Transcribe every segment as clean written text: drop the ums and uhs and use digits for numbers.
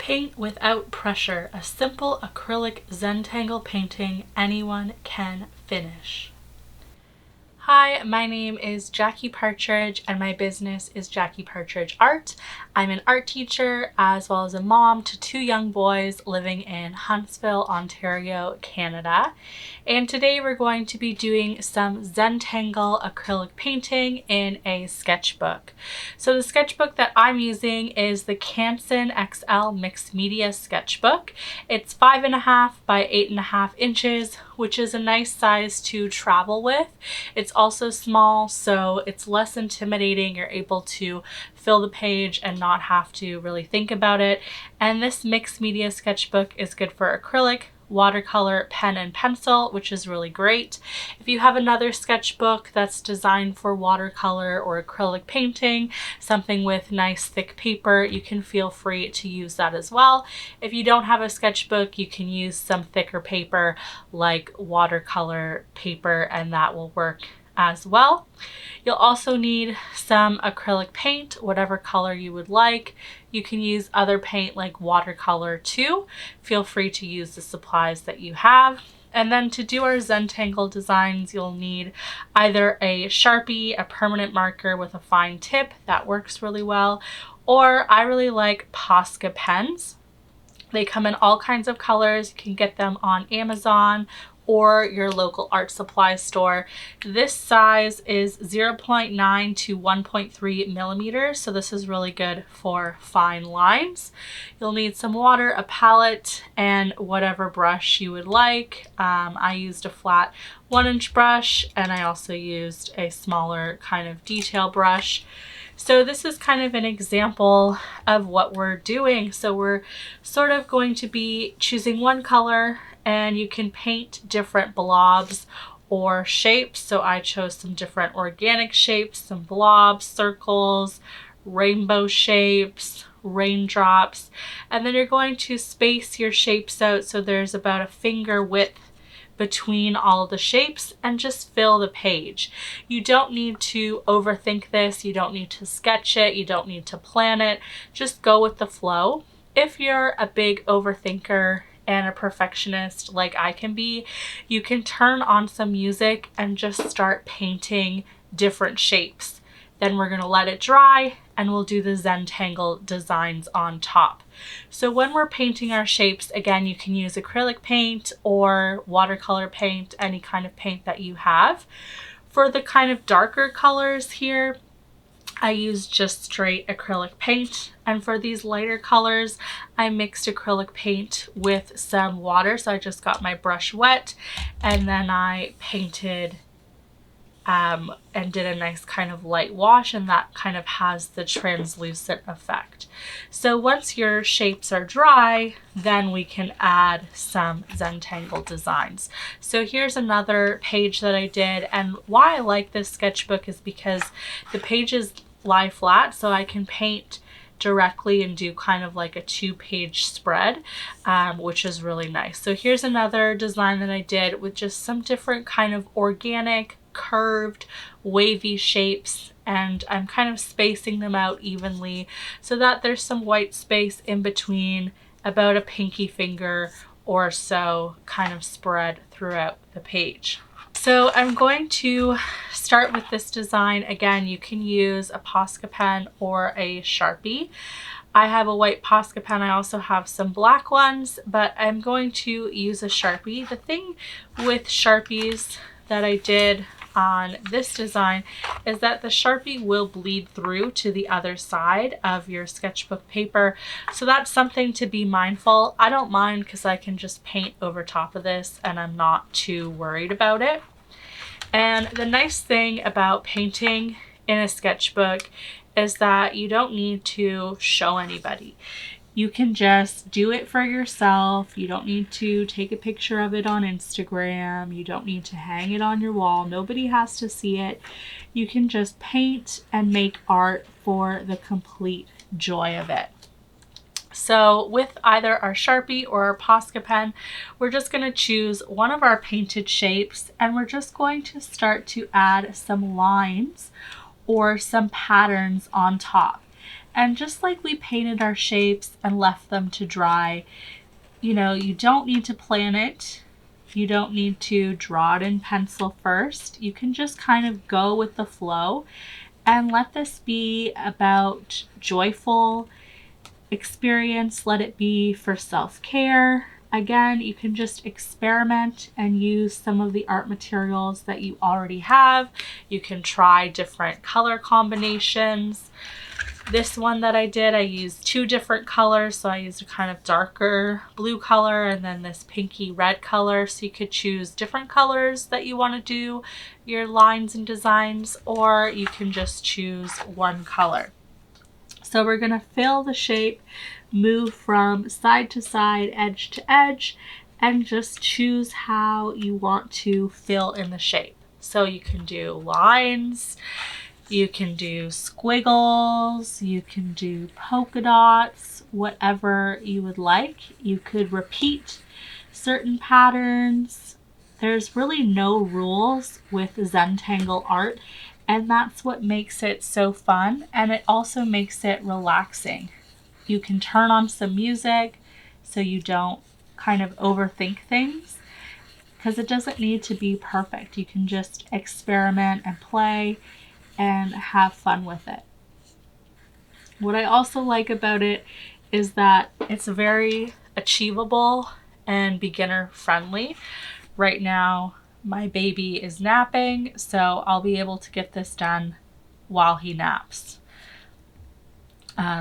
Paint without pressure, a simple acrylic Zentangle painting anyone can finish. Hi, my name is Jackie Partridge and my business is Jackie Partridge Art. I'm an art teacher as well as a mom to two young boys living in Huntsville, Ontario, Canada. And today we're going to be doing some Zentangle acrylic painting in a sketchbook. So the sketchbook that I'm using is the Canson XL Mixed Media Sketchbook. It's 5.5 by 8.5 inches, which is a nice size to travel with. It's also small, so it's less intimidating. You're able to fill the page and not have to really think about it. And this mixed media sketchbook is good for acrylic, watercolor, pen and pencil, which is really great. If you have another sketchbook that's designed for watercolor or acrylic painting, something with nice thick paper, you can feel free to use that as well. If you don't have a sketchbook, you can use some thicker paper like watercolor paper, and that will work as well. You'll also need some acrylic paint, whatever color you would like. You can use other paint like watercolor too. Feel free to use the supplies that you have. And then to do our Zentangle designs, you'll need either a Sharpie, a permanent marker with a fine tip, that works really well, or I really like Posca pens. They come in all kinds of colors. You can get them on Amazon or your local art supply store. This size is 0.9 to 1.3 millimeters, so this is really good for fine lines. You'll need some water, a palette, and whatever brush you would like. I used a flat 1-inch brush, and I also used a smaller kind of detail brush. So this is kind of an example of what we're doing. So we're sort of going to be choosing one color, and you can paint different blobs or shapes. So I chose some different organic shapes, some blobs, circles, rainbow shapes, raindrops, and then you're going to space your shapes out so there's about a finger width between all the shapes, and just fill the page. You don't need to overthink this. You don't need to sketch it. You don't need to plan it. Just go with the flow. If you're a big overthinker and a perfectionist like I can be, you can turn on some music and just start painting different shapes. Then we're gonna let it dry and we'll do the Zentangle designs on top. So when we're painting our shapes, again, you can use acrylic paint or watercolor paint, any kind of paint that you have. For the kind of darker colors here, I use just straight acrylic paint, and for these lighter colors I mixed acrylic paint with some water. So I just got my brush wet and then I painted and did a nice kind of light wash, and that kind of has the translucent effect. So once your shapes are dry, then we can add some Zentangle designs. So here's another page that I did, and why I like this sketchbook is because the pages lie flat, so I can paint directly and do kind of like a 2-page spread, which is really nice. So here's another design that I did with just some different kind of organic, curved, wavy shapes, and I'm kind of spacing them out evenly so that there's some white space in between, about a pinky finger or so, kind of spread throughout the page. So I'm going to start with this design. Again, you can use a Posca pen or a Sharpie. I have a white Posca pen. I also have some black ones, but I'm going to use a Sharpie. The thing with Sharpies that I did on this design is that the Sharpie will bleed through to the other side of your sketchbook paper. So that's something to be mindful. I don't mind because I can just paint over top of this and I'm not too worried about it. And the nice thing about painting in a sketchbook is that you don't need to show anybody. You can just do it for yourself. You don't need to take a picture of it on Instagram. You don't need to hang it on your wall. Nobody has to see it. You can just paint and make art for the complete joy of it. So with either our Sharpie or our Posca pen, we're just going to choose one of our painted shapes, and we're just going to start to add some lines or some patterns on top. And just like we painted our shapes and left them to dry, you know, you don't need to plan it. You don't need to draw it in pencil first. You can just kind of go with the flow and let this be about joyful experience. Let it be for self-care. Again, you can just experiment and use some of the art materials that you already have. You can try different color combinations. This one that I did, I used 2 different colors. So I used a kind of darker blue color and then this pinky red color. So you could choose different colors that you want to do your lines and designs, or you can just choose one color. So we're going to fill the shape, move from side to side, edge to edge, and just choose how you want to fill in the shape. So you can do lines, you can do squiggles, you can do polka dots, whatever you would like. You could repeat certain patterns. There's really no rules with Zentangle art, and that's what makes it so fun, and it also makes it relaxing. You can turn on some music so you don't kind of overthink things, because it doesn't need to be perfect. You can just experiment and play and have fun with it. What I also like about it is that it's very achievable and beginner friendly. Right now, my baby is napping, so I'll be able to get this done while he naps.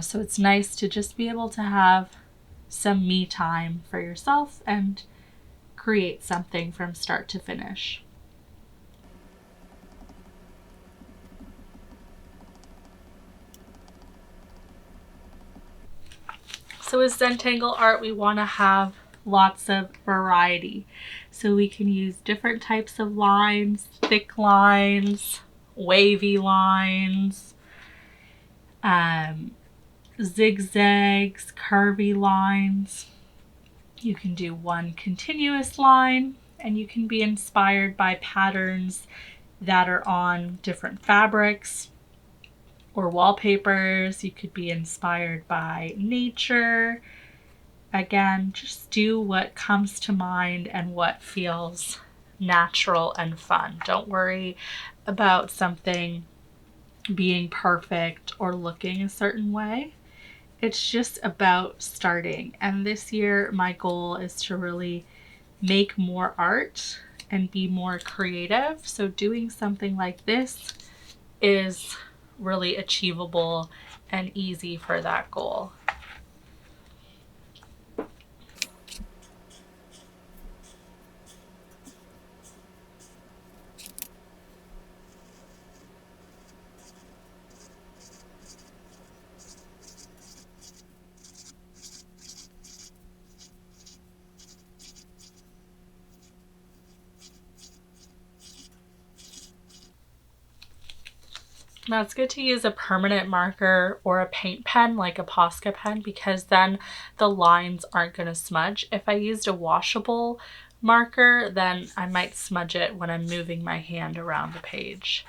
So it's nice to just be able to have some me time for yourself and create something from start to finish. So with Zentangle art, we want to have lots of variety. So we can use different types of lines, thick lines, wavy lines, zigzags, curvy lines. You can do one continuous line, and you can be inspired by patterns that are on different fabrics or wallpapers. You could be inspired by nature. Again, just do what comes to mind and what feels natural and fun. Don't worry about something being perfect or looking a certain way. It's just about starting. And this year, my goal is to really make more art and be more creative. So doing something like this is really achievable and easy for that goal. Now it's good to use a permanent marker or a paint pen like a Posca pen, because then the lines aren't going to smudge. If I used a washable marker, then I might smudge it when I'm moving my hand around the page.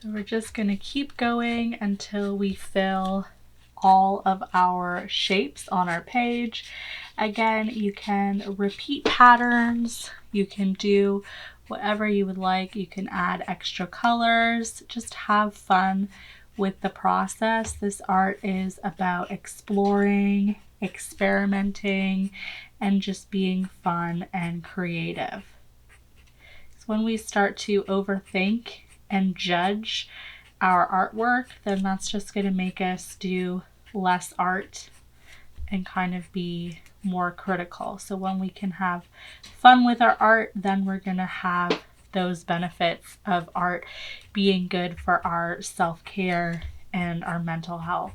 So we're just going to keep going until we fill all of our shapes on our page. Again, you can repeat patterns, you can do whatever you would like, you can add extra colors, just have fun with the process. This art is about exploring, experimenting, and just being fun and creative. So when we start to overthink and judge our artwork, then that's just going to make us do less art and kind of be more critical. So when we can have fun with our art, then we're going to have those benefits of art being good for our self-care and our mental health.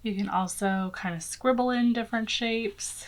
You can also kind of scribble in different shapes.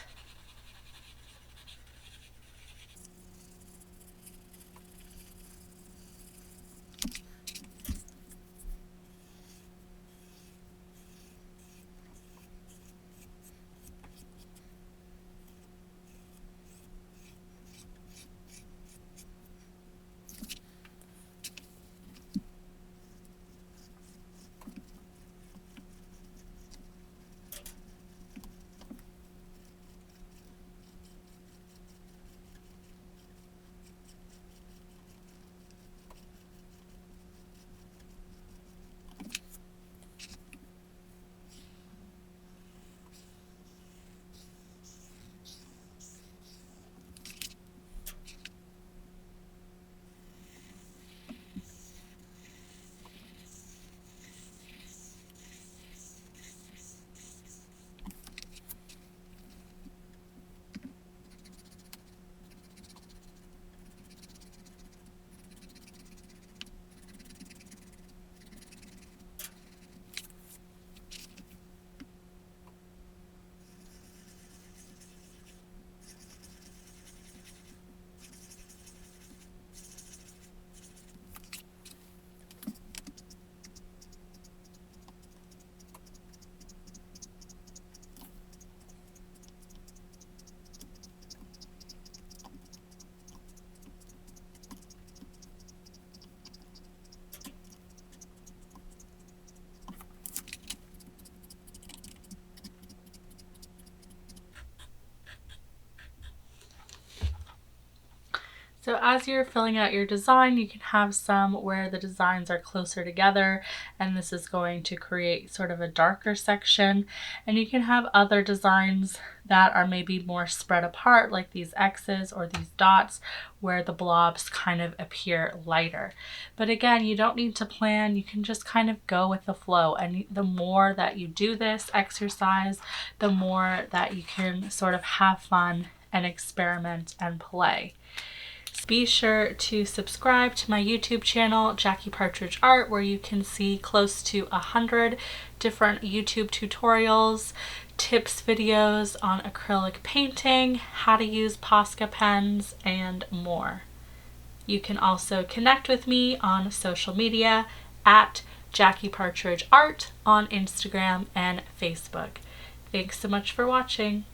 So as you're filling out your design, you can have some where the designs are closer together, and this is going to create sort of a darker section. And you can have other designs that are maybe more spread apart, like these X's or these dots, where the blobs kind of appear lighter. But again, you don't need to plan. You can just kind of go with the flow. And the more that you do this exercise, the more that you can sort of have fun and experiment and play. Be sure to subscribe to my YouTube channel, Jackie Partridge Art, where you can see close to 100 different YouTube tutorials, tips videos on acrylic painting, how to use Posca pens, and more. You can also connect with me on social media at Jackie Partridge Art on Instagram and Facebook. Thanks so much for watching.